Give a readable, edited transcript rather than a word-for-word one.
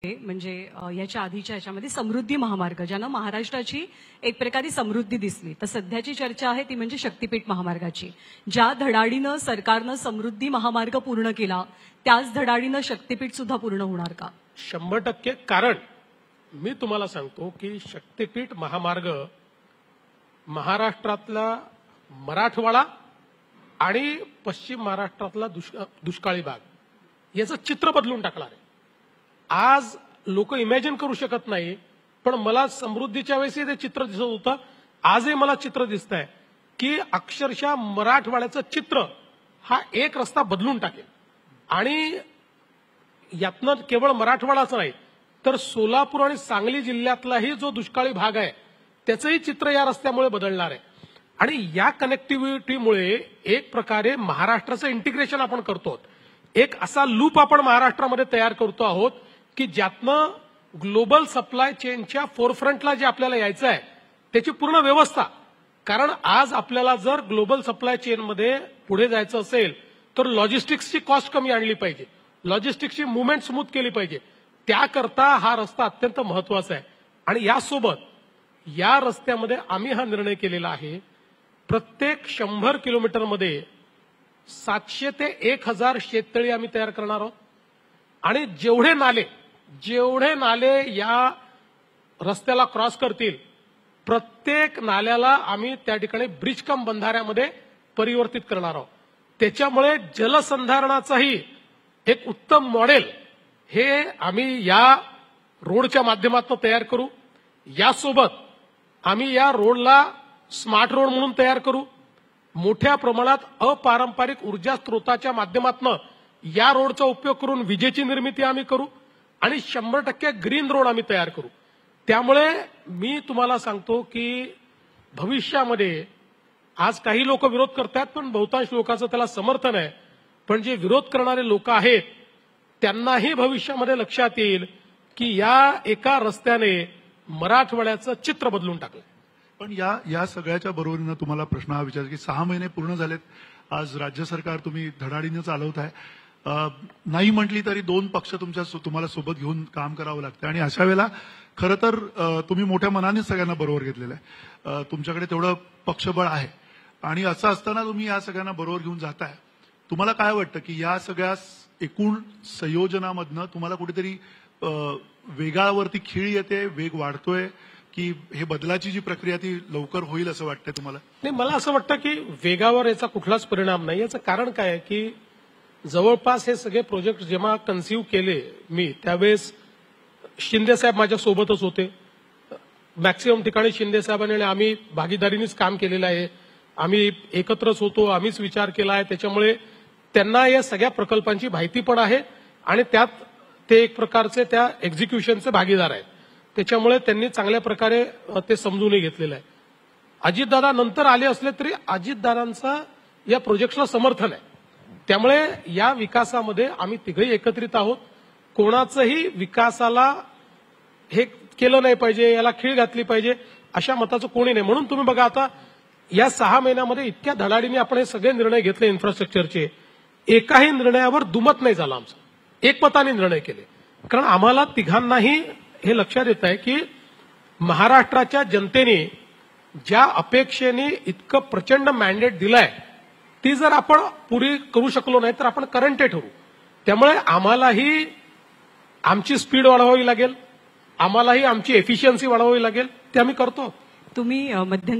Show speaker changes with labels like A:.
A: म्हणजे याच्या आधीच्या याच्यामध्ये समृद्धी महामार्ग ज्यानं महाराष्ट्राची एक प्रकारे समृद्धी दिसली, तर सध्याची चर्चा आहे ती म्हणजे शक्तीपीठ महामार्गाची। ज्या धडाडीनं सरकारनं समृद्धी महामार्ग पूर्ण केला त्याच धडाडीनं शक्तीपीठ सुद्धा पूर्ण होणार का?
B: 100%। कारण मी तुम्हाला सांगतो की शक्तीपीठ महामार्ग महाराष्ट्रातला मराठवाडा आणि पश्चिम महाराष्ट्रातला दुष्काळी भाग याचं चित्र बदलून टाकणार आहे। आज लोक इमॅजिन करू शकत नाही, पण मला समृद्धीच्या वेळेस ते चित्र दिसत होतं, आजही मला चित्र दिसतंय की अक्षरशः मराठवाड्याचं चित्र हा एक रस्ता बदलून टाकेल। आणि यातनं केवळ मराठवाडाच नाही तर सोलापूर आणि सांगली जिल्ह्यातलाही जो दुष्काळी भाग आहे त्याचंही चित्र या रस्त्यामुळे बदलणार आहे। आणि या कनेक्टिव्हिटीमुळे एक प्रकारे महाराष्ट्राचं इंटिग्रेशन आपण करतो, एक असा लूप आपण महाराष्ट्रामध्ये तयार करतो आहोत की ज्यातनं ग्लोबल सप्लाय चेनच्या फोरफ्रंटला जे आपल्याला यायचं आहे त्याची पूर्ण व्यवस्था। कारण आज आपल्याला जर ग्लोबल सप्लाय चेनमध्ये पुढे जायचं असेल तर लॉजिस्टिक्सची कॉस्ट कमी आणली पाहिजे, लॉजिस्टिक्सची मुवमेंट स्मूथ केली पाहिजे, त्याकरता हा रस्ता अत्यंत महत्वाचा आहे। आणि यासोबत या रस्त्यामध्ये आम्ही हा निर्णय केलेला आहे, प्रत्येक 100 किलोमीटरमध्ये 700 ते 1000 शेततळी आम्ही तयार करणार आहोत। आणि जेवढे नाले या रस्त्याला क्रॉस करतील प्रत्येक नाल्याला आम्ही त्या ठिकाणी ब्रिज कम बंधाऱ्यामध्ये परिवर्तित करणार आहोत। त्याच्यामुळे जलसंधारणाचंही एक उत्तम मॉडेल हे आम्ही या रोडच्या माध्यमातून तयार करू। यासोबत आम्ही या रोडला स्मार्ट रोड म्हणून तयार करू। मोठ्या प्रमाणात अपारंपरिक ऊर्जा स्रोताच्या माध्यमातून या रोडचा उपयोग करून विजेची निर्मिती आम्ही करू आणि 100% ग्रीन रोड आम्ही तयार करू। त्यामुळे मी तुम्हाला सांगतो की भविष्यामध्ये आज काही लोक विरोध करतात, पण बहुतांश लोकांचं त्याला समर्थन आहे, पण जे विरोध करणारे लोक आहेत त्यांनाही भविष्यामध्ये लक्षात येईल की या एका रस्त्याने मराठवाड्याचं चित्र बदलून टाकलं।
C: पण या सगळ्याच्या बरोबरीनं तुम्हाला प्रश्न हा विचार की 6 महिने पूर्ण झालेत, आज राज्य सरकार तुम्ही धडाडीने चालवत आहे, नाही म्हटली तरी 2 पक्ष तुम्हाला सोबत घेऊन काम करावं लागतं आणि अशा वेळेला खरं तर तुम्ही मोठ्या मनाने सगळ्यांना बरोबर घेतलेलं आहे, तुमच्याकडे तेवढं पक्षबळ आहे आणि असं असताना तुम्ही या सगळ्यांना बरोबर घेऊन जाताय। तुम्हाला काय वाटतं की या सगळ्या एकूण संयोजनामधनं तुम्हाला कुठेतरी वेगावरती खीळ येते, वेग वाढतोय की हे बदलाची जी प्रक्रिया ती लवकर होईल असं वाटतंय तुम्हाला?
B: नाही, मला असं वाटतं की वेगावर याचा कुठलाच परिणाम नाही। याचं कारण काय आहे की जवळपास हे सगळे प्रोजेक्ट जेव्हा कन्सिव्ह केले मी त्यावेळेस शिंदे साहेब माझ्या सोबतच होते, मॅक्सिमम ठिकाणी शिंदे साहेबांनी आणि आम्ही भागीदारीनेच काम केलेलं आहे, आम्ही एकत्रच होतो, आम्हीच विचार केला आहे। त्याच्यामुळे त्यांना या सगळ्या प्रकल्पांची माहिती पण आहे आणि त्यात ते एक प्रकारचे त्या एक्झिक्युशनचे भागीदार आहेत, त्याच्यामुळे त्यांनी चांगल्या प्रकारे ते समजूनही घेतलेलं आहे। अजितदादा नंतर आले असले तरी अजितदादांचं या प्रोजेक्टला समर्थन आहे, त्यामुळे या विकासामध्ये आम्ही तिघही एकत्रित आहोत। कोणाचंही विकासाला हे केलं नाही पाहिजे, याला खीळ घातली पाहिजे अशा मताचं कोणी नाही। म्हणून तुम्ही बघा आता या 6 महिन्यामध्ये इतक्या धडाडीने आपण हे सगळे निर्णय घेतले इन्फ्रास्ट्रक्चरचे, एकाही निर्णयावर दुमत नाही झाला आमचा, एकमताने निर्णय केले। कारण आम्हाला तिघांनाही हे लक्षात येत आहे की महाराष्ट्राच्या जनतेने ज्या अपेक्षेने इतकं प्रचंड मॅन्डेट दिलंय ती जर आपण पुरी करू शकलो नाही तर आपण करंटे ठरू। त्यामुळे आम्हालाही आमची स्पीड वाढवावी लागेल, आम्हालाही आमची एफिशियन्सी वाढवावी लागेल, ते आम्ही करतो।
A: तुम्ही मध्यंतरी